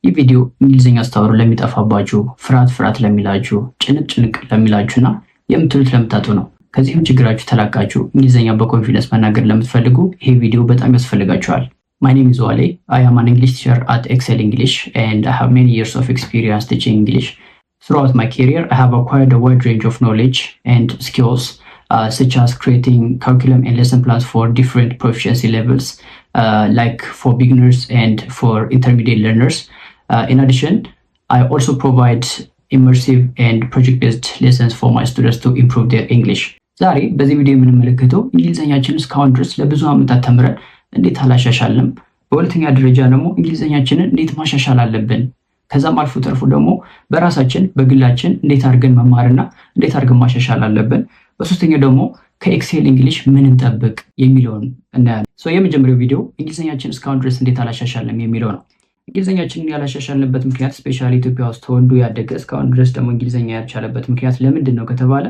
ይህ ቪዲዮ እንግሊዝኛ ስታወሩ ለሚጠፋባችሁ፣ ፍርሃት ለሚላችሁ፣ ጭንቅ ለሚላችሁና የምትሉት ለምታጡ ነው። ከዚህም ችግራችሁ ተላቃችሁ እንግሊዝኛ በኮንፊደንስ መናገር ለምትፈልጉ ይሄ ቪዲዮ በጣም ያስፈልጋችኋል። My name is Wale. I am an English teacher at Excel English and I have many years of experience teaching English. Throughout my career, I have acquired a wide range of knowledge and skills such as creating curriculum and lesson plans for different proficiency levels, like for beginners and for intermediate learners. In addition, I also provide immersive and project-based lessons for my students to improve their English. ዛሬ በዚህ ቪዲዮ የምንመለከተው እንግሊዝኛችን እስካሁን ድረስ ለብዙ ዓመታት ተምረን እንዴት አላሻሻልንም፣ በሁለተኛ ደረጃ ደግሞ እንግሊዝኛችንን እንዴት ማሻሻል አለብን፣ ከዛም አልፎ ተርፎ ደግሞ በራሳችን በግላችን እንዴት አድርገን መማርና እንዴት አድርገን ማሻሻል አለብን፣ በሶስተኛው ደግሞ ከኤክሴል እንግሊሽ ምን እንጠብቅ የሚለውን እናያለን። የመጀመሪያው ቪዲዮ እንግሊዝኛችን እስካሁን ድረስ እንዴት አላሻሻልንም የሚለው ነው። እንግሊዝኛችንን ያላሻሻልንበት ምክንያት ስፔሻሊ ኢትዮጵያ ውስጥ ተወልዶ ያደገ እስካሁን ድረስ ደግሞ እንግሊዝኛ ያልቻለበት ምክንያት ለምንድን ነው ከተባለ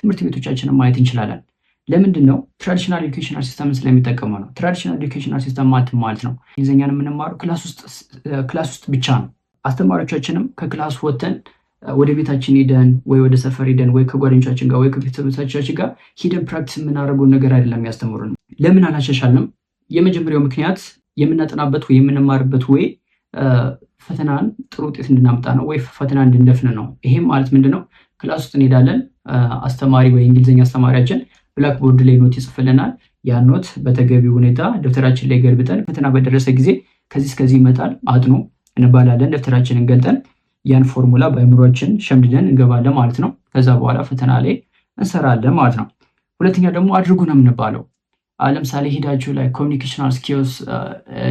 ትምህርት ቤቶቻችንን ማየት እንችላለን። ለምንድን ነው? ትራዲሽናል ኤዱኬሽናል ሲስተምን ስለሚጠቀሙ ነው። ትራዲሽናል ኤዱኬሽናል ሲስተም ማለት ነው እንግሊዝኛን የምንማረው ክላስ ውስጥ ብቻ ነው። አስተማሪዎቻችንም ከክላስ ወጥተን ወደ ቤታችን ሄደን ወይ ወደ ሰፈር ሄደን ወይ ከጓደኞቻችን ጋር ወይ ከቤተሰቦቻችን ጋር ሄደን ፕራክቲስ የምናደርገውን ነገር አይደለም ያስተምሩን። ለምን አላሻሻልንም? የመጀመሪያው ምክንያት የምናጠናበት ወይ የምንማርበት ወይ ፈተናን ጥሩ ውጤት እንድናምጣ ነው ወይ ፈተና እንድንደፍን ነው። ይሄም ማለት ምንድነው? ክላስ ውስጥ እንሄዳለን። አስተማሪ ወይ እንግሊዝኛ አስተማሪያችን ብላክቦርድ ላይ ኖት ይጽፍልናል። ያ ኖት በተገቢ ሁኔታ ደብተራችን ላይ ገልብጠን ፈተና በደረሰ ጊዜ ከዚህ እስከዚህ ይመጣል አጥኑ እንባላለን። ደብተራችንን ገልጠን ያን ፎርሙላ በአእምሮአችን ሸምድደን እንገባለን ማለት ነው። ከዛ በኋላ ፈተና ላይ እንሰራለን ማለት ነው። ሁለተኛ ደግሞ አድርጉ ነው የምንባለው። ለምሳሌ ሄዳችሁ ላይ ኮሚኒኬሽናል ስኪልስ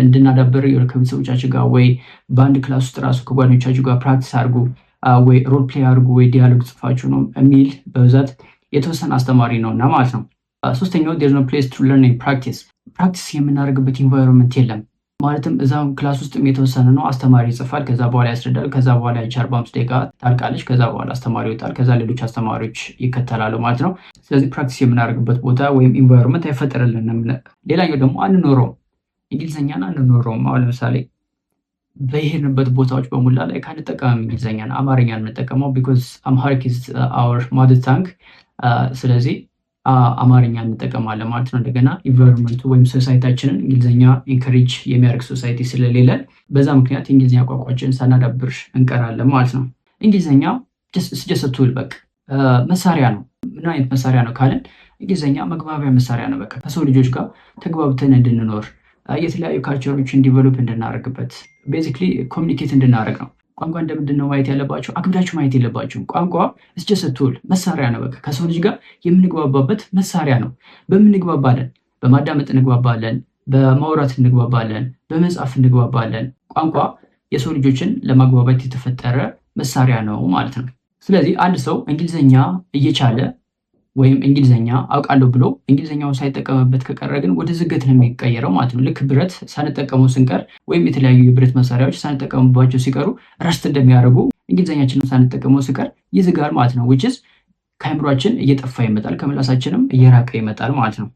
እንድናዳብር ከቤተሰቦቻችሁ ጋር ወይ በአንድ ክላስ ውስጥ ራሱ ከጓደኞቻችሁ ጋር ፕራክቲስ አድርጉ ወይ ሮል ፕሌይ አድርጉ ወይ ዲያሎግ ጽፋችሁ ነው የሚል በብዛት የተወሰነ አስተማሪ ነው እና ማለት ነው። ሶስተኛው there's no place to learn and practice ፕራክቲስ የምናደርግበት ኢንቫይሮንመንት የለም። ማለትም እዛው ክላስ ውስጥም የተወሰነ ነው። አስተማሪ ይጽፋል፣ ከዛ በኋላ ያስረዳል፣ ከዛ በኋላ 45 ደቂቃ ታልቃለች፣ ከዛ በኋላ አስተማሪ ይወጣል፣ ከዛ ሌሎች አስተማሪዎች ይከተላሉ ማለት ነው። ስለዚህ ፕራክቲስ የምናደርግበት ቦታ ወይም ኢንቫይሮንመንት አይፈጠርልንም። ሌላኛው ደግሞ አንኖረውም፣ እንግሊዝኛን አንኖረውም። አሁን ለምሳሌ በሄድንበት ቦታዎች በሙላ ላይ ካንጠቀምም እንግሊዝኛን አማርኛን እንጠቀመው ቢኮዝ አምሃሪክ ኢዝ አወር ማዘር ታንግ። ስለዚህ አማርኛ እንጠቀማለን ማለት ነው። እንደገና ኢንቫይሮንመንቱ ወይም ሶሳይቲያችንን እንግሊዝኛ ኢንከሬጅ የሚያደርግ ሶሳይቲ ስለሌለን በዛ ምክንያት እንግሊዝኛ ቋንቋችንን ሳናዳብር እንቀራለን ማለት ነው። እንግሊዝኛ ጀስት ቱል በቃ መሳሪያ ነው። ምን አይነት መሳሪያ ነው ካለን እንግሊዝኛ መግባቢያ መሳሪያ ነው። በቃ ከሰው ልጆች ጋር ተግባብተን እንድንኖር የተለያዩ ካልቸሮችን ዲቨሎፕ እንድናደርግበት ቤዚክሊ ኮሚኒኬት እንድናደርግ ነው። ቋንቋ እንደምንድን ነው ማየት ያለባችሁ? አክብዳችሁ ማየት የለባችሁም። ቋንቋ ጀስት ቱል መሳሪያ ነው። በቃ ከሰው ልጅ ጋር የምንግባባበት መሳሪያ ነው። በምን እንግባባለን? በማዳመጥ እንግባባለን፣ በማውራት እንግባባለን፣ በመጻፍ እንግባባለን። ቋንቋ የሰው ልጆችን ለማግባባት የተፈጠረ መሳሪያ ነው ማለት ነው። ስለዚህ አንድ ሰው እንግሊዝኛ እየቻለ ወይም እንግሊዝኛ አውቃለሁ ብሎ እንግሊዝኛውን ሳይጠቀምበት ከቀረ ግን ወደ ዝገት ነው የሚቀየረው ማለት ነው። ልክ ብረት ሳንጠቀመው ስንቀር ወይም የተለያዩ የብረት መሳሪያዎች ሳንጠቀምባቸው ሲቀሩ ረስት እንደሚያደርጉ እንግሊዝኛችንን ሳንጠቀመው ሲቀር ይዝጋል ማለት ነው። which is ከአእምሯችን እየጠፋ ይመጣል፣ ከምላሳችንም እየራቀ ይመጣል ማለት ነው።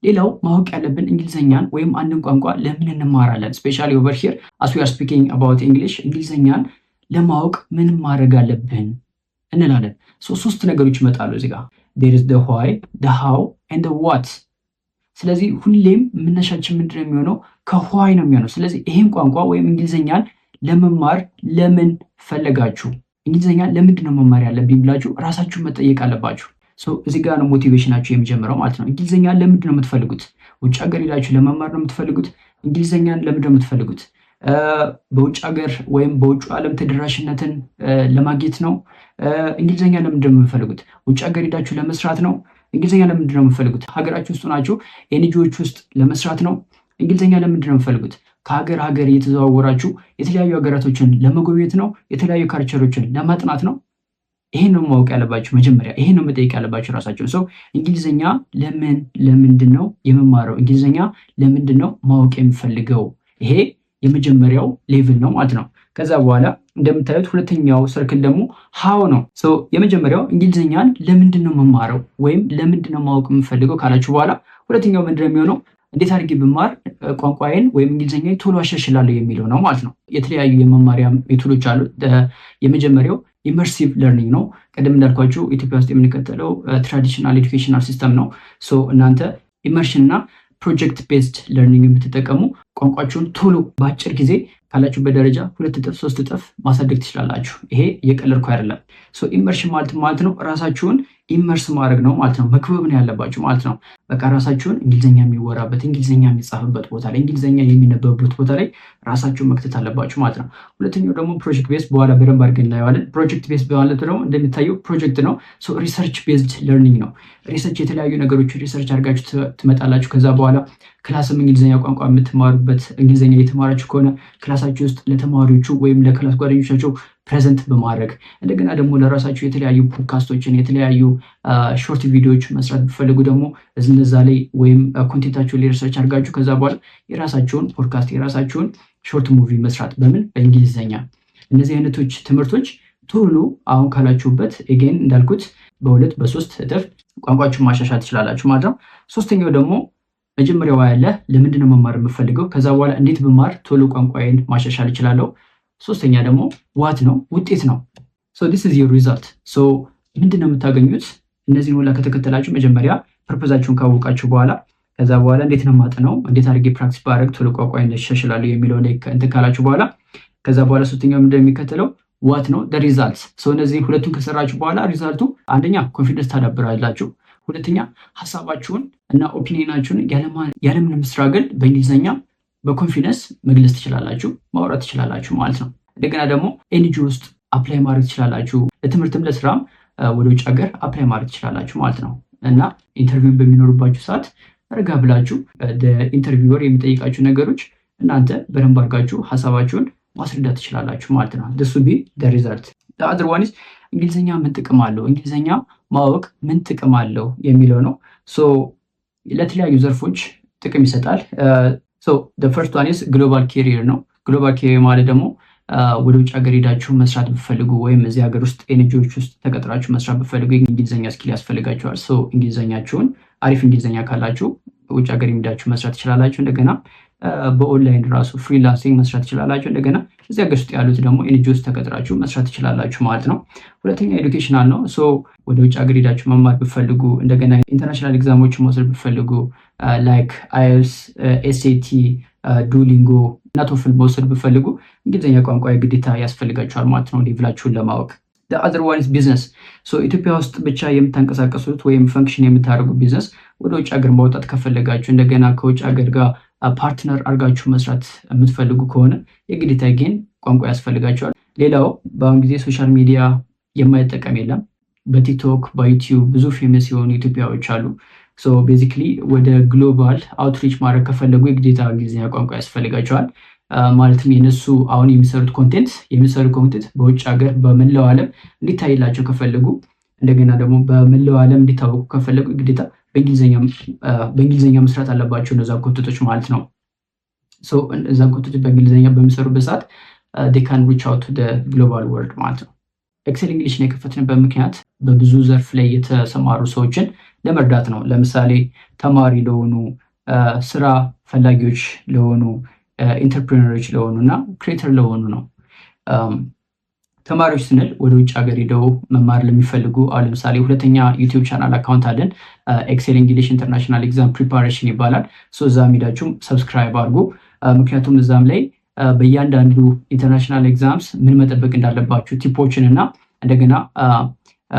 ሌላው ማወቅ ያለብን እንግሊዝኛን ወይም አንድን ቋንቋ ለምን እንማራለን? ስፔሻሊ ኦቨር ሂር as we are speaking about English እንግሊዝኛን ለማወቅ ምን ማድረግ አለብን እንላለን። ሶስት ነገሮች ይመጣሉ እዚህ ጋር there is the why, the how and the what። ስለዚህ ሁሌም መነሻችን ምንድነው የሚሆነው? ከwhy ነው የሚሆነው። ስለዚህ ይሄን ቋንቋ ወይም እንግሊዝኛን ለመማር ለምን ፈለጋችሁ? እንግሊዝኛን ለምንድን ነው መማር ያለብኝ ብላችሁ ራሳችሁን መጠየቅ አለባችሁ። እዚህ ጋር ነው ሞቲቬሽናችሁ የሚጀምረው ማለት ነው። እንግሊዝኛን ለምንድን ነው የምትፈልጉት? ውጭ ሀገር ሄዳችሁ ለመማር ነው የምትፈልጉት? እንግሊዝኛን ለምንድን ነው የምትፈልጉት? በውጭ ሀገር ወይም በውጭ ዓለም ተደራሽነትን ለማግኘት ነው? እንግሊዝኛ ለምንድን ነው የምትፈልጉት? ውጭ ሀገር ሄዳችሁ ለመስራት ነው? እንግሊዝኛ ለምንድን ነው የምትፈልጉት? ሀገራችሁ ውስጥ ናችሁ ኤንጂኦዎች ውስጥ ለመስራት ነው? እንግሊዝኛ ለምንድን ነው የምትፈልጉት? ከሀገር እየተዘዋወራችሁ የተለያዩ ሀገራቶችን ለመጎብኘት ነው? የተለያዩ ካልቸሮችን ለማጥናት ነው? ይሄን ነው ማወቅ ያለባችሁ መጀመሪያ። ይሄን ነው መጠየቅ ያለባችሁ ራሳችሁን። እንግሊዝኛ ለምንድን ነው የምማረው? እንግሊዝኛ ለምንድን ነው ማወቅ የምፈልገው? ይሄ የመጀመሪያው ሌቭል ነው ማለት ነው። ከዛ በኋላ እንደምታዩት ሁለተኛው ሰርክል ደግሞ ሃው ነው። የመጀመሪያው እንግሊዝኛን ለምንድን ነው መማረው ወይም ለምንድን ነው ማወቅ የምፈልገው ካላችሁ በኋላ ሁለተኛው ምንድን ነው የሚሆነው? እንዴት አድርጌ ብማር ቋንቋዬን ወይም እንግሊዝኛ ቶሎ አሻሽላለሁ የሚለው ነው ማለት ነው። የተለያዩ የመማሪያ ሜቶዶች አሉ። የመጀመሪያው ኢመርሲቭ ለርኒንግ ነው። ቀደም እንዳልኳችሁ ኢትዮጵያ ውስጥ የምንከተለው ትራዲሽናል ኤዱኬሽናል ሲስተም ነው። እናንተ ኢመርሽን እና ፕሮጀክት ቤዝድ ለርኒንግ የምትጠቀሙ ቋንቋችሁን ቶሎ በአጭር ጊዜ ካላችሁበት ደረጃ 2 እጥፍ 3 እጥፍ ማሳደግ ትችላላችሁ። ይሄ እየቀለድኩ አይደለም። ኢመርሽን ማለት ነው ራሳችሁን ኢመርስ ማድረግ ነው ማለት ነው። መክበብ ነው ያለባችሁ ማለት ነው። በቃ ራሳችሁን እንግሊዝኛ የሚወራበት እንግሊዝኛ የሚጻፍበት ቦታ ላይ እንግሊዝኛ የሚነበብበት ቦታ ላይ ራሳችሁን መክተት አለባችሁ ማለት ነው። ሁለተኛው ደግሞ ፕሮጀክት ቤዝ በኋላ በደንብ አድርገን እናየዋለን። ፕሮጀክት ቤዝ ማለት ደግሞ እንደሚታየው ፕሮጀክት ነው። ሪሰርች ቤዝድ ለርኒንግ ነው። ሪሰርች የተለያዩ ነገሮች ሪሰርች አድርጋችሁ ትመጣላችሁ። ከዛ በኋላ ክላስም እንግሊዝኛ ቋንቋ የምትማሩበት እንግሊዝኛ እየተማራችሁ ከሆነ ክላሳችሁ ውስጥ ለተማሪዎቹ ወይም ለክላስ ጓደኞቻቸው ፕሬዘንት በማድረግ እንደገና ደግሞ ለራሳችሁ የተለያዩ ፖድካስቶችን የተለያዩ ሾርት ቪዲዮዎች መስራት ቢፈልጉ ደግሞ እነዛ ላይ ወይም ኮንቴንታችሁ ላይ ሪሰርች አድርጋችሁ ከዛ በኋላ የራሳችሁን ፖድካስት የራሳችሁን ሾርት ሙቪ መስራት በእንግሊዝኛ። እነዚህ አይነቶች ትምህርቶች ቶሎ አሁን ካላችሁበት ኤጌን እንዳልኩት በ2 በ3 እጥፍ ቋንቋችሁን ማሻሻል ትችላላችሁ ማለት ነው። ሶስተኛው ደግሞ መጀመሪያው ያለ ለምንድነው መማር የምፈልገው፣ ከዛ በኋላ እንዴት ብማር ቶሎ ቋንቋዬን ማሻሻል እችላለሁ። ሶስተኛ ደግሞ ዋት ነው ውጤት ነው። this is your result ምንድነው የምታገኙት? እነዚህን ሁላ ከተከተላችሁ መጀመሪያ ፐርፖዛችሁን ካወቃችሁ በኋላ ከዛ በኋላ እንዴት ነው ማጥነው እንዴት አድርጌ ፕራክቲስ ባደርግ ቶሎ ቋንቋዬን ያሻሽላለሁ የሚለው ላይ እንትን ካላችሁ በኋላ ከዛ በኋላ ሶስተኛው ምንድነው የሚከተለው ዋት ነው the results። እነዚህ ሁለቱን ከሰራችሁ በኋላ ሪዛልቱ አንደኛ ኮንፊደንስ ታዳብራላችሁ፣ ሁለተኛ ሀሳባችሁን እና ኦፒኒየናችሁን ያለምንም ስትራግል በእንግሊዝኛ በኮንፊደንስ መግለጽ ትችላላችሁ፣ ማውራት ትችላላችሁ ማለት ነው። እንደገና ደግሞ ኤንጂ ውስጥ አፕላይ ማድረግ ትችላላችሁ። ለትምህርትም ለስራም ወደ ውጭ ሀገር አፕላይ ማድረግ ትችላላችሁ ማለት ነው። እና ኢንተርቪው በሚኖርባችሁ ሰዓት ረጋ ብላችሁ ኢንተርቪወር የሚጠይቃችሁ ነገሮች እናንተ በደንብ አድርጋችሁ ሀሳባችሁን ማስረዳት ትችላላችሁ ማለት ነው። this will be the result. the other one is እንግሊዝኛ ምን ጥቅም አለው፣ እንግሊዝኛ ማወቅ ምን ጥቅም አለው የሚለው ነው። ለተለያዩ ዘርፎች ጥቅም ይሰጣል። the first one is ግሎባል ኬሪየር ነው። ግሎባል ኬሪየር ማለት ደግሞ ወደ ውጭ ሀገር ሄዳችሁ መስራት ብፈልጉ ወይም እዚህ ሀገር ውስጥ ኤንጂዎች ውስጥ ተቀጥራችሁ መስራት ብፈልጉ እንግሊዝኛ ስኪል ያስፈልጋችኋል። እንግሊዝኛችሁን አሪፍ እንግሊዝኛ ካላችሁ ውጭ ሀገር ሄዳችሁ መስራት ትችላላችሁ። እንደገና በኦንላይን ራሱ ፍሪላንሲንግ መስራት ትችላላችሁ። እንደገና እዚህ ሀገር ውስጥ ያሉት ደግሞ ኤንጂ ውስጥ ተቀጥራችሁ መስራት ትችላላችሁ ማለት ነው። ሁለተኛ ኤዱኬሽናል ነው። ወደ ውጭ ሀገር ሄዳችሁ መማር ብፈልጉ እንደገና ኢንተርናሽናል ኤግዛሞችን መውሰድ ብፈልጉ ላይክ አይኤልቲኤስ፣ ኤስኤቲ፣ ዱሊንጎ እና ቶፍል መውሰድ ብፈልጉ እንግሊዝኛ ቋንቋ ግዴታ ያስፈልጋችኋል ማለት ነው ሌቭላችሁን ለማወቅ። the other one is business. ኢትዮጵያ ውስጥ ብቻ የምታንቀሳቀሱት ወይም ፈንክሽን የምታደርጉ ቢዝነስ ወደ ውጭ ሀገር ማውጣት ከፈለጋችሁ እንደገና ከውጭ ሀገር ጋር ፓርትነር አድርጋችሁ መስራት የምትፈልጉ ከሆነ የግዴታ ግን ቋንቋ ያስፈልጋችኋል። ሌላው በአሁን ጊዜ ሶሻል ሚዲያ የማይጠቀም የለም። በቲክቶክ በዩቲዩብ ብዙ ፌመስ የሆኑ ኢትዮጵያዎች አሉ። ቤዚክሊ ወደ ግሎባል አውትሪች ማድረግ ከፈለጉ የግዴታ እንግሊዝኛ ቋንቋ ያስፈልጋቸዋል። ማለትም የነሱ አሁን የሚሰሩት ኮንቴንት በውጭ ሀገር በመላው ዓለም እንዲታይላቸው ከፈለጉ እንደገና ደግሞ በመላው ዓለም እንዲታወቁ ከፈለጉ ግዴታ በእንግሊዝኛ መስራት አለባቸው እነዛ ኮንቴንቶች ማለት ነው። እዛ ኮንቴንቶች በእንግሊዝኛ በሚሰሩበት ሰዓት they can reach out to the global world ማለት ነው። ኤክሴል እንግሊሽን የከፈትንበት ምክንያት በብዙ ዘርፍ ላይ የተሰማሩ ሰዎችን ለመርዳት ነው። ለምሳሌ ተማሪ ለሆኑ፣ ስራ ፈላጊዎች ለሆኑ፣ ኢንተርፕሪነሮች ለሆኑ እና ክሬተር ለሆኑ ነው። ተማሪዎች ስንል ወደ ውጭ ሀገር ሄደው መማር ለሚፈልጉ አሁን ለምሳሌ ሁለተኛ ዩቲዩብ ቻናል አካውንት አለን፣ ኤክሴል እንግሊሽ ኢንተርናሽናል ኤግዛም ፕሪፓሬሽን ይባላል። እዛም ሄዳችሁም ሰብስክራይብ አድርጉ። ምክንያቱም እዛም ላይ በእያንዳንዱ ኢንተርናሽናል ኤግዛምስ ምን መጠበቅ እንዳለባችሁ ቲፖችን እና እንደገና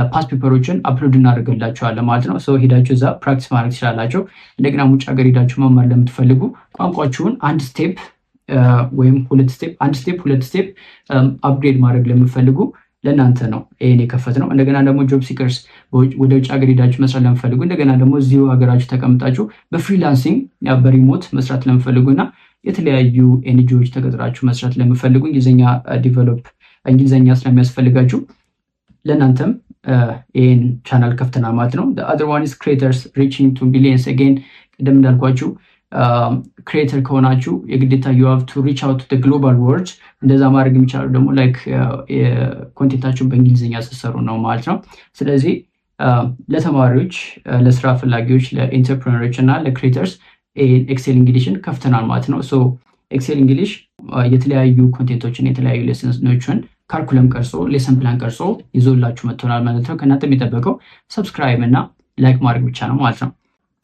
ፓስ ፔፐሮችን አፕሎድ እናደርግላችኋለን ማለት ነው። ሄዳችሁ እዛ ፕራክቲስ ማድረግ ትችላላችሁ። እንደገና ውጭ ሀገር ሄዳችሁ መማር ለምትፈልጉ ቋንቋችሁን አንድ ስቴፕ ወይም ሁለት ስቴፕ አፕግሬድ ማድረግ ለምትፈልጉ ለእናንተ ነው ይሄን የከፈት ነው። እንደገና ደግሞ ጆብ ሲከርስ ወደ ውጭ ሀገር ሄዳችሁ መስራት ለምትፈልጉ እንደገና ደግሞ እዚሁ ሀገራችሁ ተቀምጣችሁ በፍሪላንሲንግ በሪሞት መስራት ለምትፈልጉ እና የተለያዩ ኤንጂኦዎች ተቀጥራችሁ መስራት ለምትፈልጉ እንግሊዝኛ ስለሚያስፈልጋችሁ ለእናንተም ይህን ቻናል ከፍተና ማለት ነው። other one is creators reaching to billions again ቅድም እንዳልኳችሁ ክሬተር ከሆናችሁ የግዴታ you have to reach out to the global world። እንደዛ ማድረግ የሚቻለው ደግሞ ላይክ ኮንቴንታችሁን በእንግሊዝኛ ስትሰሩ ነው ማለት ነው። ስለዚህ ለተማሪዎች፣ ለስራ ፈላጊዎች፣ ለኢንተርፕረነሮች እና ለክሬተርስ ኤክሴል እንግሊሽን ከፍተናል ማለት ነው። ሶ ኤክሴል እንግሊሽ የተለያዩ ኮንቴንቶችን የተለያዩ ሌሰኖችን ካርኩለም ቀርጾ ሌሰን ፕላን ቀርጾ ይዞላችሁ መጥቶናል ማለት ነው። ከእናንተ የሚጠበቀው ሰብስክራይብ እና ላይክ ማድረግ ብቻ ነው ማለት ነው።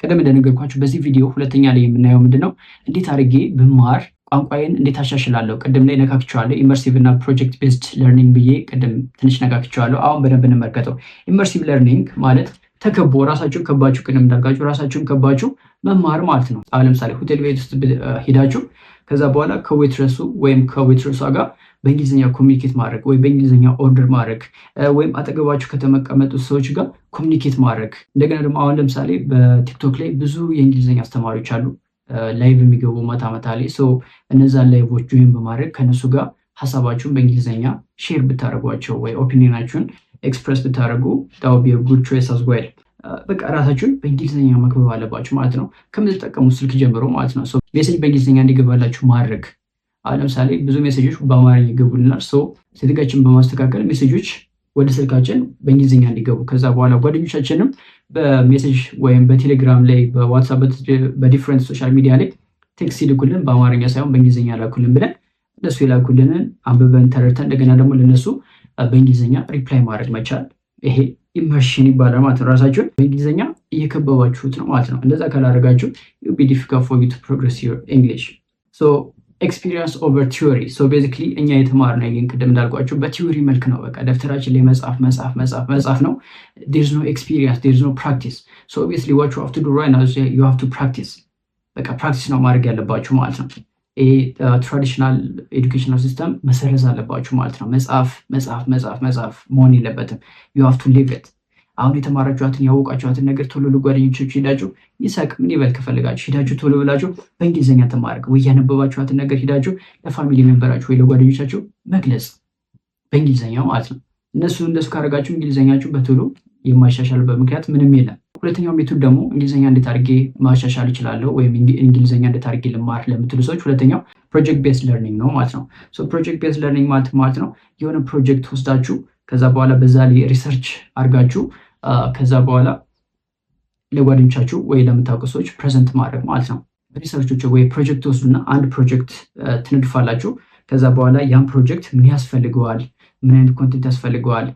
ቀደም እንደነገርኳችሁ በዚህ ቪዲዮ ሁለተኛ ላይ የምናየው ምንድነው እንዴት አድርጌ ብማር ቋንቋዬን እንዴት አሻሽላለሁ። ቅድም ላይ ነካክቸዋለሁ ኢመርሲቭ እና ፕሮጀክት ቤዝድ ለርኒንግ ብዬ ቅድም ትንሽ ነካክቸዋለሁ። አሁን በደንብ እንመልከተው። ኢመርሲቭ ለርኒንግ ማለት ተከቦ ራሳችሁን ከባችሁ ቅድም እንዳልኳችሁ ራሳችሁን ከባችሁ መማር ማለት ነው። አሁን ለምሳሌ ሆቴል ቤት ውስጥ ሄዳችሁ ከዛ በኋላ ከዌትረሱ ወይም ከዌትረሷ ጋር በእንግሊዝኛ ኮሚኒኬት ማድረግ ወይ በእንግሊዝኛ ኦርደር ማድረግ ወይም አጠገባችሁ ከተመቀመጡ ሰዎች ጋር ኮሚኒኬት ማድረግ። እንደገና ደግሞ አሁን ለምሳሌ በቲክቶክ ላይ ብዙ የእንግሊዝኛ አስተማሪዎች አሉ ላይቭ የሚገቡ ማታ ላይ እነዛን ላይቮች ጆይን በማድረግ ከነሱ ጋር ሀሳባችሁን በእንግሊዝኛ ሼር ብታደርጓቸው ወይ ኦፒኒዮናችሁን ኤክስፕረስ ብታደርጉ ዳው ቢ ጉድ ቾይስ አዝ ዌል። በቃ ራሳችሁን በእንግሊዝኛ መክበብ አለባችሁ ማለት ነው፣ ከምትጠቀሙ ስልክ ጀምሮ ማለት ነው። ሜሴጅ በእንግሊዝኛ እንዲገባላችሁ ማድረግ። አሁን ለምሳሌ ብዙ ሜሴጆች በአማርኛ ይገቡልናል። ሴቲንጋችን በማስተካከል ሜሴጆች ወደ ስልካችን በእንግሊዝኛ እንዲገቡ፣ ከዛ በኋላ ጓደኞቻችንም በሜሴጅ ወይም በቴሌግራም ላይ በዋትሳፕ በዲፍረንት ሶሻል ሚዲያ ላይ ቴክስት ይልኩልን በአማርኛ ሳይሆን በእንግሊዝኛ ላኩልን ብለን እነሱ የላኩልንን አንብበን ተረድተን እንደገና ደግሞ ለነሱ በእንግሊዝኛ ሪፕላይ ማድረግ መቻል። ይሄ ኢመርሽን ይባላል ማለት ነው። ራሳችሁን በእንግሊዝኛ እየከበባችሁት ነው ማለት ነው። እንደዛ ካላደረጋችሁ ቢ ዲፊካልት ፎር ዩ ቱ ፕሮግረስ ዩር እንግሊሽ። ኤክስፒሪየንስ ኦቨር ቲዮሪ። ቤዚክሊ እኛ የተማርነው ግን ቅድም እንዳልኳችሁ በቲዮሪ መልክ ነው። በቃ ደብተራችን ላይ መጻፍ ነው። ዴርዝ ኖ ኤክስፒሪየንስ፣ ዴርዝ ኖ ፕራክቲስ። ኦብቪየስሊ ዋት ዩ ሃቭ ቱ ዱ ራይት ናው ዩ ሃቭ ቱ ፕራክቲስ። በቃ ፕራክቲስ ነው ማድረግ ያለባችሁ ማለት ነው። ይሄ ትራዲሽናል ኤዱኬሽናል ሲስተም መሰረዝ አለባችሁ ማለት ነው። መጽሐፍ መሆን የለበትም። ዩ ሃቭ ቱ ሊቭ ኢት። አሁን የተማራችኋትን ያወቃችኋትን ነገር ቶሎ ለጓደኞቻችሁ ሄዳችሁ ይሳቅ ምን ይበል ከፈለጋችሁ ሄዳችሁ ቶሎ ብላችሁ በእንግሊዝኛ ተማርክ ወይ ያነበባችኋትን ነገር ሄዳችሁ ለፋሚሊ ሜምበራችሁ ወይ ለጓደኞቻችሁ መግለጽ በእንግሊዝኛ ማለት ነው። እንደሱ ካደረጋችሁ እንግሊዝኛችሁ በቶሎ የማይሻሻልበት ምክንያት ምንም የለም። ሁለተኛው ሜቶድ ደግሞ እንግሊዝኛ እንዴት አድርጌ ማሻሻል እችላለሁ ወይም እንግሊዝኛ እንዴት አድርጌ ልማር ለምትሉ ሰዎች ሁለተኛው ፕሮጀክት ቤዝድ ለርኒንግ ነው ማለት ነው። ፕሮጀክት ቤዝድ ለርኒንግ ማለት ነው የሆነ ፕሮጀክት ወስዳችሁ ከዛ በኋላ በዛ ላይ ሪሰርች አድርጋችሁ ከዛ በኋላ ለጓደኞቻችሁ ወይ ለምታውቁ ሰዎች ፕሬዘንት ማድረግ ማለት ነው። ሪሰርቾች ወይ ፕሮጀክት ወስዱና አንድ ፕሮጀክት ትንድፋላችሁ። ከዛ በኋላ ያን ፕሮጀክት ምን ያስፈልገዋል፣ ምን አይነት ኮንቴንት ያስፈልገዋል፣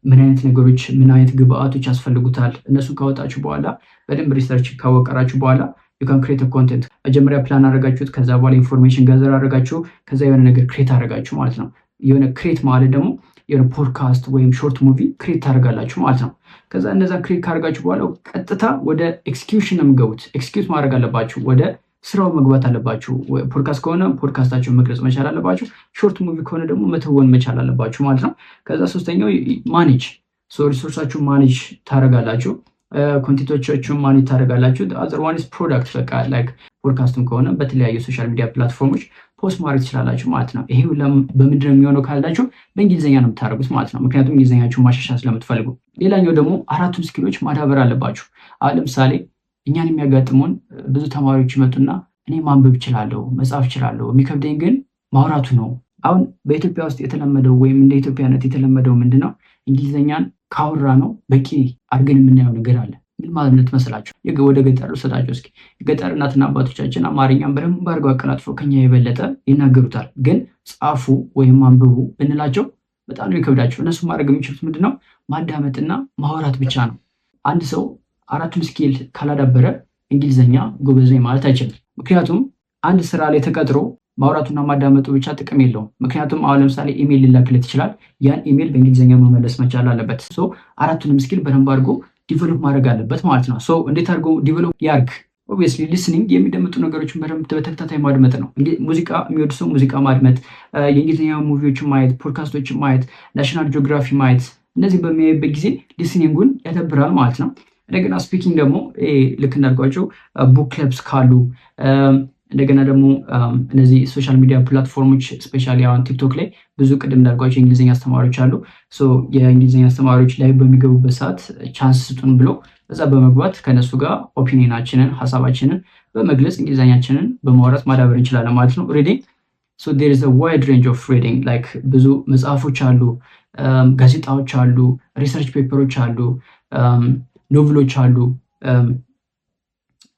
ምን አይነት ነገሮች፣ ምን አይነት ግብአቶች ያስፈልጉታል፣ እነሱን ካወጣችሁ በኋላ በደንብ ሪሰርች ካወቀራችሁ በኋላ ዩ ካን ክሬት ኮንቴንት። መጀመሪያ ፕላን አደረጋችሁት፣ ከዛ በኋላ ኢንፎርሜሽን ጋዘር አደረጋችሁ፣ ከዛ የሆነ ነገር ክሬት አደረጋችሁ ማለት ነው። የሆነ ክሬት ማለት ደግሞ የሆነ ፖድካስት ወይም ሾርት ሙቪ ክሬት ታደርጋላችሁ ማለት ነው። ከዛ እነዛ ክሬት ካደርጋችሁ በኋላ ቀጥታ ወደ ኤክስኪዩሽን ነው የሚገቡት። ኤክስኪዩት ማድረግ አለባችሁ፣ ወደ ስራው መግባት አለባችሁ። ፖድካስት ከሆነ ፖድካስታችሁን መቅረጽ መቻል አለባችሁ። ሾርት ሙቪ ከሆነ ደግሞ መተወን መቻል አለባችሁ ማለት ነው። ከዛ ሶስተኛው ማኔጅ፣ ሪሶርሳችሁን ማኔጅ ታደርጋላችሁ፣ ኮንቴንቶቻችሁን ማኔጅ ታደርጋላችሁ። አዘር ዋን ኢዝ ፕሮዳክት። በቃ ላይክ ፖድካስትም ከሆነ በተለያዩ ሶሻል ሚዲያ ፕላትፎርሞች ፖስት ማድረግ ትችላላችሁ ማለት ነው። ይሄ በምንድን ነው የሚሆነው ካላችሁ በእንግሊዝኛ ነው የምታደርጉት ማለት ነው። ምክንያቱም እንግሊዝኛችሁን ማሻሻል ስለምትፈልጉ። ሌላኛው ደግሞ አራቱም ስኪሎች ማዳበር አለባችሁ። አሁን ለምሳሌ እኛን የሚያጋጥሙን ብዙ ተማሪዎች ይመጡና እኔ ማንበብ እችላለሁ፣ መጻፍ እችላለሁ፣ የሚከብደኝ ግን ማውራቱ ነው። አሁን በኢትዮጵያ ውስጥ የተለመደው ወይም እንደ ኢትዮጵያነት የተለመደው ምንድነው እንግሊዝኛን ካወራ ነው በቂ አድርገን የምናየው ነገር አለ። ምን ማለት መስላችሁ? ወደ ገጠር ልውሰዳችሁ እስኪ። የገጠር እናትና አባቶቻችን አማርኛን በደንብ አድርገው አቀላጥፎ ከኛ የበለጠ ይናገሩታል። ግን ጻፉ ወይም አንብቡ ብንላቸው በጣም ነው የሚከብዳቸው። እነሱ ማድረግ የሚችሉት ምንድነው ማዳመጥና ማውራት ብቻ ነው። አንድ ሰው አራቱም ስኪል ካላዳበረ እንግሊዝኛ ጎበዝ ነኝ ማለት አይችልም። ምክንያቱም አንድ ስራ ላይ ተቀጥሮ ማውራቱና ማዳመጡ ብቻ ጥቅም የለውም። ምክንያቱም አሁን ለምሳሌ ኢሜል ሊላክለት ይችላል። ያን ኢሜል በእንግሊዝኛ መመለስ መቻል አለበት። አራቱንም ስኪል በደንብ አድርጎ ዲቨሎፕ ማድረግ አለበት ማለት ነው። እንዴት አድርጎ ዲቨሎፕ ያርግ? ኦብቪየስሊ ሊስኒንግ፣ የሚደመጡ ነገሮችን በደንብ በተከታታይ ማድመጥ ነው። ሙዚቃ የሚወድ ሰው ሙዚቃ ማድመጥ፣ የእንግሊዝኛ ሙቪዎችን ማየት፣ ፖድካስቶችን ማየት፣ ናሽናል ጂኦግራፊ ማየት፣ እነዚህ በሚያይበት ጊዜ ሊስኒንጉን ያተብራል ማለት ነው። እንደገና ስፒኪንግ ደግሞ ልክ እንዳልኳቸው ቡክ ክለብስ ካሉ እንደገና ደግሞ እነዚህ ሶሻል ሚዲያ ፕላትፎርሞች ስፔሻሊ አሁን ቲክቶክ ላይ ብዙ ቅድም እንዳልኳቸው የእንግሊዝኛ አስተማሪዎች አሉ። የእንግሊዝኛ አስተማሪዎች ላይ በሚገቡበት ሰዓት ቻንስ ስጡን ብሎ እዛ በመግባት ከነሱ ጋር ኦፒኒየናችንን ሀሳባችንን በመግለጽ እንግሊዝኛችንን በማውራት ማዳበር እንችላለን ማለት ነው። ሪዲንግ there is a wide range of reading like ብዙ መጽሐፎች አሉ፣ ጋዜጣዎች አሉ፣ ሪሰርች ፔፐሮች አሉ፣ ኖቭሎች አሉ፣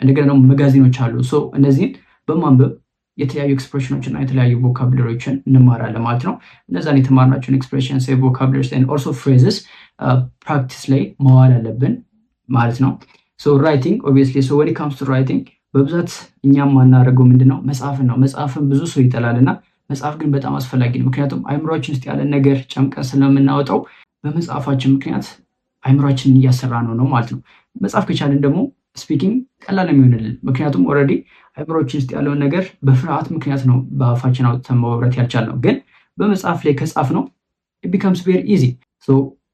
እንደገና ደግሞ መጋዚኖች አሉ። እነዚህን በማንበብ የተለያዩ ኤክስፕሬሽኖችን እና የተለያዩ ቮካብለሪዎችን እንማራለን ማለት ነው። እነዛን የተማርናቸውን ኤክስፕሬሽንስ፣ ቮካብለሪስ ኤንድ ኦልሶ ፍሬዝስ ፕራክቲስ ላይ መዋል አለብን ማለት ነው። ራይቲንግ ኦብቪየስሊ ወን ኢት ካምስ ቱ ራይቲንግ በብዛት እኛም ማናደርገው ምንድነው መጽሐፍን ነው። መጽሐፍን ብዙ ሰው ይጠላል እና መጽሐፍ ግን በጣም አስፈላጊ ነው። ምክንያቱም አይምሯችን ውስጥ ያለን ነገር ጨምቀን ስለምናወጣው በመጽሐፋችን ምክንያት አይምሯችንን እያሰራ ነው ማለት ነው። መጽሐፍ ከቻለን ደግሞ ስፒኪንግ ቀላል ነው የሚሆንልን። ምክንያቱም ኦልሬዲ አይምሮችን ውስጥ ያለውን ነገር በፍርሃት ምክንያት ነው በአፋችን አውጥተን ማውራት ያልቻልነው። ግን በመጽሐፍ ላይ ከጻፍ ነው it becomes very easy.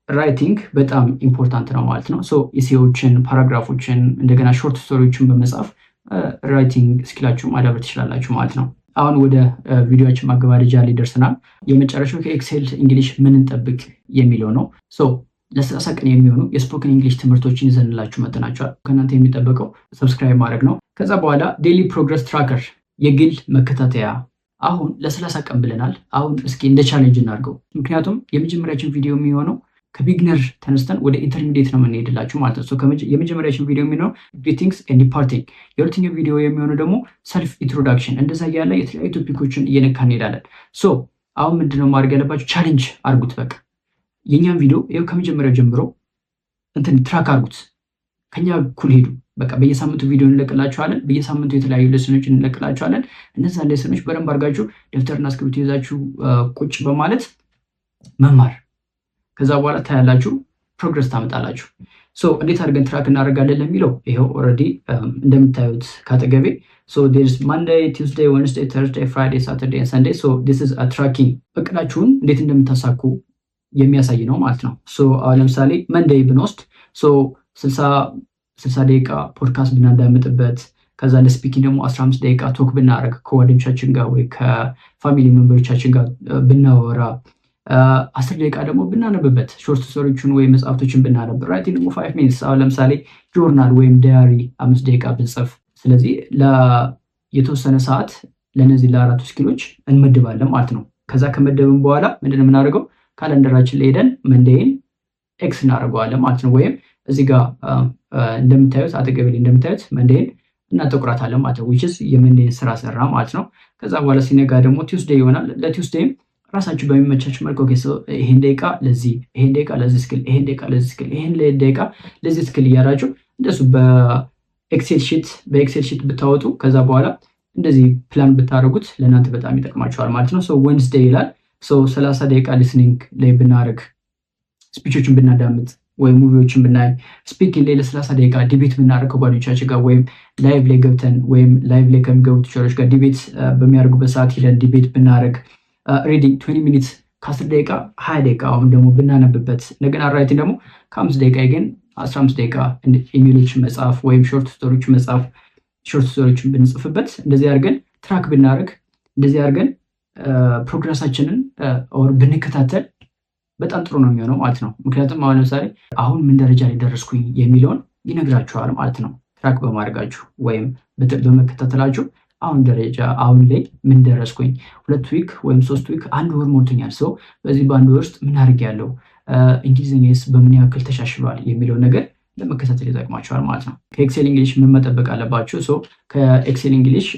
ራይቲንግ በጣም ኢምፖርታንት ነው ማለት ነው። ኢሴዎችን፣ ፓራግራፎችን እንደገና ሾርት ስቶሪዎችን በመጻፍ ራይቲንግ ስኪላችሁ ማዳበር ትችላላችሁ ማለት ነው። አሁን ወደ ቪዲዮችን ማገባደጃ ላይ ደርሰናል። የመጨረሻው ከኤክሴል እንግሊሽ ምን እንጠብቅ የሚለው ነው። ለ30 ቀን የሚሆኑ የስፖክን እንግሊሽ ትምህርቶችን ይዘንላችሁ መጥተናቸዋል። ከእናንተ የሚጠበቀው ሰብስክራይብ ማድረግ ነው። ከዛ በኋላ ዴይሊ ፕሮግረስ ትራከር የግል መከታተያ አሁን ለ30 ቀን ብለናል። አሁን እስኪ እንደ ቻሌንጅ እናድርገው። ምክንያቱም የመጀመሪያችን ቪዲዮ የሚሆነው ከቢግነር ተነስተን ወደ ኢንተርሚዲየት ነው የምንሄድላችሁ ማለት ነው። የመጀመሪያችን ቪዲዮ የሚሆነው ግሪቲንግስ ኤንድ ዲፓርቲንግ፣ የሁለተኛው ቪዲዮ የሚሆነው ደግሞ ሰልፍ ኢንትሮዳክሽን። እንደዛ እያለ የተለያዩ ቶፒኮችን እየነካ እንሄዳለን። አሁን ምንድነው ማድረግ ያለባችሁ? ቻሌንጅ አድርጉት። በቃ የእኛም ቪዲዮ ይኸው ከመጀመሪያው ጀምሮ ትራክ አድርጉት። ከኛ እኩል ሄዱ። በቃ በየሳምንቱ ቪዲዮ እንለቅላችኋለን። በየሳምንቱ የተለያዩ ሌሰኖች እንለቅላችኋለን። እነዛን ሌሰኖች በደንብ አድርጋችሁ ደብተርና እስክሪብቶ ይዛችሁ ቁጭ በማለት መማር። ከዛ በኋላ ታያላችሁ፣ ፕሮግረስ ታመጣላችሁ። እንዴት አድርገን ትራክ እናደርጋለን ለሚለው ይኸው ኦልሬዲ እንደምታዩት ካጠገቤ there's Monday, Tuesday, Wednesday, Thursday, Friday, Saturday and Sunday. This is a tracking እቅዳችሁን እንዴት እንደምታሳኩ የሚያሳይ ነው ማለት ነው። አሁን ለምሳሌ መንዴይ ብንወስድ 60 ደቂቃ ፖድካስት ብናዳምጥበት፣ ከዛ ለስፒኪንግ ደግሞ 15 ደቂቃ ቶክ ብናደርግ ከጓደኞቻችን ጋር ወይ ከፋሚሊ ሜምበሮቻችን ጋር ብናወራ፣ 10 ደቂቃ ደግሞ ብናነብበት ሾርት ስቶሪዎችን ወይ መጽሐፍቶችን ብናነብ፣ ራይቲንግ ደግሞ 5 ሚኒትስ አሁን ለምሳሌ ጆርናል ወይም ዳያሪ 5 ደቂቃ ብንጽፍ። ስለዚህ የተወሰነ ሰዓት ለነዚህ ለአራቱ ስኪሎች እንመድባለን ማለት ነው። ከዛ ከመደብን በኋላ ምንድነው የምናደርገው? ካለንደራችን ላይ ሄደን መንዴይን ኤክስ እናደርገዋለን ማለት ነው። ወይም እዚህ ጋር እንደምታዩት አጠገቤ ላይ እንደምታዩት መንዴይን እናጠቁራታለን ማለት ነው። ዊችስ የመንዴይን ስራ ሰራ ማለት ነው። ከዛ በኋላ ሲነጋ ደግሞ ቲውስዴይ ይሆናል። ለቲውስዴይም ራሳችሁ በሚመቻችሁ መልኩ ይሄን ደቂቃ ለዚህ፣ ይሄን ደቂቃ ለዚህ ስኪል፣ ይሄን ደቂቃ ለዚህ ስኪል፣ ይሄን ደቂቃ ለዚህ ስኪል እያላችሁ እንደሱ በኤክሴል ሺት ብታወጡ ከዛ በኋላ እንደዚህ ፕላን ብታደርጉት ለእናንተ በጣም ይጠቅማችኋል ማለት ነው። ዌንስዴይ ይላል 30 ደቂቃ ሊስኒንግ ላይ ብናደርግ፣ ስፒቾችን ብናዳምጥ ወይም ሙቪዎችን ብናይ፣ ስፒኪንግ ላይ ለ30 ደቂቃ ዲቤት ብናደርግ ከጓደኞቻችን ጋር ወይም ላይቭ ላይ ገብተን ወይም ላይቭ ላይ ከሚገቡ ቲቸሮች ጋር ዲቤት በሚያደርጉበት ሰዓት ሂደን ዲቤት ብናደርግ፣ ሪዲንግ 20 ሚኒትስ ከ10 ደቂቃ 20 ደቂቃ አሁን ደግሞ ብናነብበት፣ እንደገና ራይቲንግ ደግሞ ከ5 ደቂቃ ግን 15 ደቂቃ ኢሜሎችን መጻፍ ወይም ሾርት ስቶሪዎችን መጻፍ፣ ሾርት ስቶሪዎችን ብንጽፍበት፣ እንደዚህ አድርገን ትራክ ብናደርግ፣ እንደዚህ አድርገን ፕሮግረሳችንን ብንከታተል በጣም ጥሩ ነው የሚሆነው ማለት ነው። ምክንያቱም አሁን ለምሳሌ አሁን ምን ደረጃ ላይ ደረስኩኝ የሚለውን ይነግራችኋል ማለት ነው። ትራክ በማድረጋችሁ ወይም በመከታተላችሁ አሁን ላይ ምን ደረስኩኝ፣ 2 ዊክ ወይም 3 ዊክ፣ 1 ወር ሞልቶኛል። በዚህ በ1 ወር ውስጥ ምን አድርጌያለሁ፣ እንግሊዝኛስ በምን ያክል ተሻሽሏል የሚለውን ነገር ለመከታተል ይጠቅማችኋል ማለት ነው። ከኤክሴል እንግሊሽ ምን መጠበቅ አለባችሁ? ከኤክሴል እንግሊሽ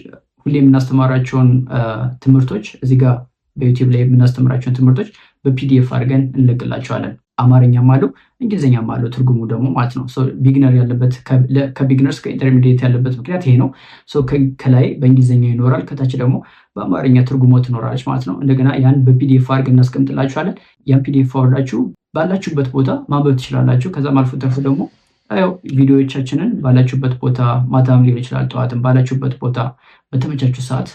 ሁሌ የምናስተማራቸውን ትምህርቶች እዚህ ጋር በዩቲዩብ ላይ የምናስተምራቸውን ትምህርቶች በፒዲኤፍ አድርገን እንለቅላቸዋለን። አማርኛም አለው እንግሊዝኛም አለው ትርጉሙ ደግሞ ማለት ነው። ቢግነር ያለበት ከቢግነርስ ከኢንተርሚዲየት ያለበት ምክንያት ይሄ ነው። ከላይ በእንግሊዝኛ ይኖራል፣ ከታች ደግሞ በአማርኛ ትርጉሞ ትኖራለች ማለት ነው። እንደገና ያን በፒዲኤፍ አድርገን እናስቀምጥላችኋለን። ያን ፒዲኤፍ አወርዳችሁ ባላችሁበት ቦታ ማንበብ ትችላላችሁ። ከዛም አልፎ ተርፎ ደግሞ ቪዲዮዎቻችንን ባላችሁበት ቦታ ማታም ሊሆን ይችላል፣ ጠዋትም ባላችሁበት ቦታ በተመቻችሁ ሰዓት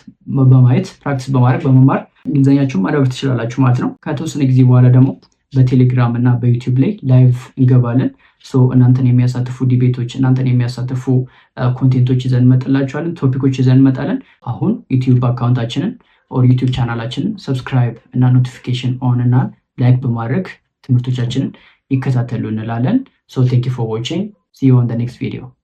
በማየት ፕራክቲስ በማድረግ በመማር እንግሊዝኛችሁን ማዳበር ትችላላችሁ ማለት ነው። ከተወሰነ ጊዜ በኋላ ደግሞ በቴሌግራም እና በዩቲዩብ ላይ ላይቭ እንገባለን። እናንተን የሚያሳትፉ ዲቤቶች፣ እናንተን የሚያሳትፉ ኮንቴንቶች ይዘን እንመጣላችኋለን፣ ቶፒኮች ይዘን እንመጣለን። አሁን ዩቲዩብ አካውንታችንን ኦር ዩቲዩብ ቻናላችንን ሰብስክራይብ እና ኖቲፊኬሽን ኦን እና ላይክ በማድረግ ትምህርቶቻችንን ይከታተሉ እንላለን። Thank you for watching. See you on the next video.